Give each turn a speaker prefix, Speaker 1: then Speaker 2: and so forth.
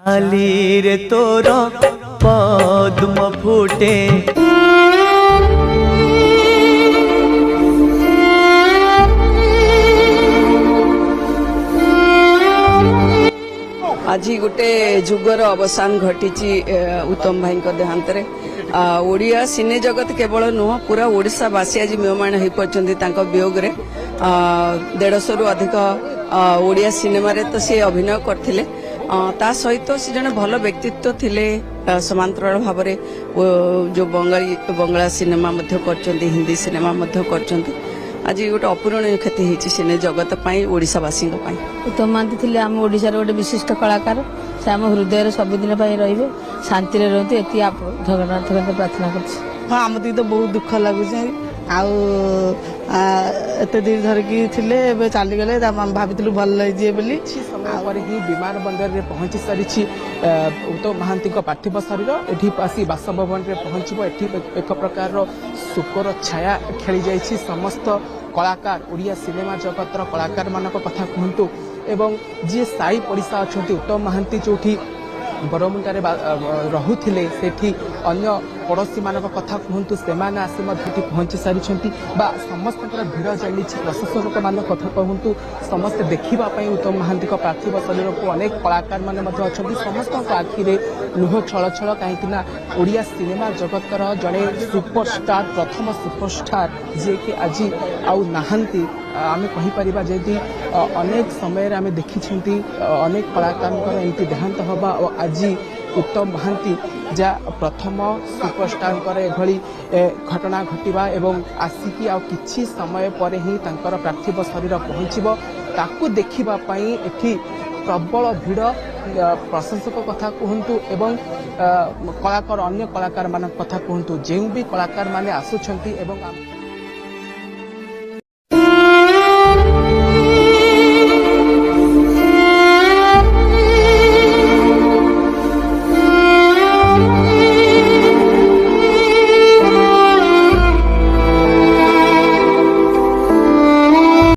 Speaker 1: रे तोर पद्म फुटे
Speaker 2: आज गोटे जुगर अवसान घटी उत्तम भाई देहांत ओडिया सिने जगत केवल नुह पूरा ओडिशावासी आज म्रियमाण हो पार्टी वियोग रे 150 रु अधिक ओडिया सिनेमा रे तो सी अभिनय करथिले ता सहित से जने भल व्यक्तित्व थिले समांतराल भाव जो बंगला सिनेमा मध्य करचंती हिंदी सिनेमा मध्य करचंती आज गोटे अपूरणीय क्षति होती सिने जगत ओडिशावासी
Speaker 3: उत्तम महांती थे आम ओडिशार गोटे विशिष्ट कलाकार से आम हृदय सबुदिन रे शांति रहते ये जगन्नाथ प्रार्थना कर।
Speaker 4: हाँ आम तो बहुत दुख लगुच एत दिन धरिकी थे चलीगले भाभी भल लगे बोली
Speaker 5: समय पर ही विमान बंदर में पहुंची सारी उत्तम महांती पार्थिव शरीर एठी आसी बासभवन में पहुंचब एक प्रकार शोकर छाया खेली जाइए समस्त कलाकार ओडिया सिनेमा जगतर कलाकार मान कथा कहतु एवं जी साई पड़िशा अच्छा उत्तम महांती जो बरमुंडा रुले से अन्य पड़ोशी मान कथा कहतु से आसी पहुंची सारी समस्त भिड़ चली प्रशासक मान कथा कहतु समस्त देखापी उत्तम महांती पार्थिव शरीर को अनेक कलाकार मान समस्त आखिरे लुह छल छल कहीं ओडिया सिनेमा जगतर जड़े सुपरस्टार प्रथम सुपरस्टार जी कि आज आउ नहांती आम कहीपर जदि अनेक समय आम देखी अनेक कलाकार एमती देहांत हवा और आज उत्तम महांती जा प्रथम सुपरस्टार एभली घटना घटवा एवं आसिकी आ किछि समय पर ही तांकर पार्थिव शरीर पहुँचब ताकू देखिबापई एठी प्रबल भिड़ प्रशंसक कथा कहतु एवं कलाकार अन्य कलाकार मान कथा कहतु जो भी कलाकार माने आसुछंती एवं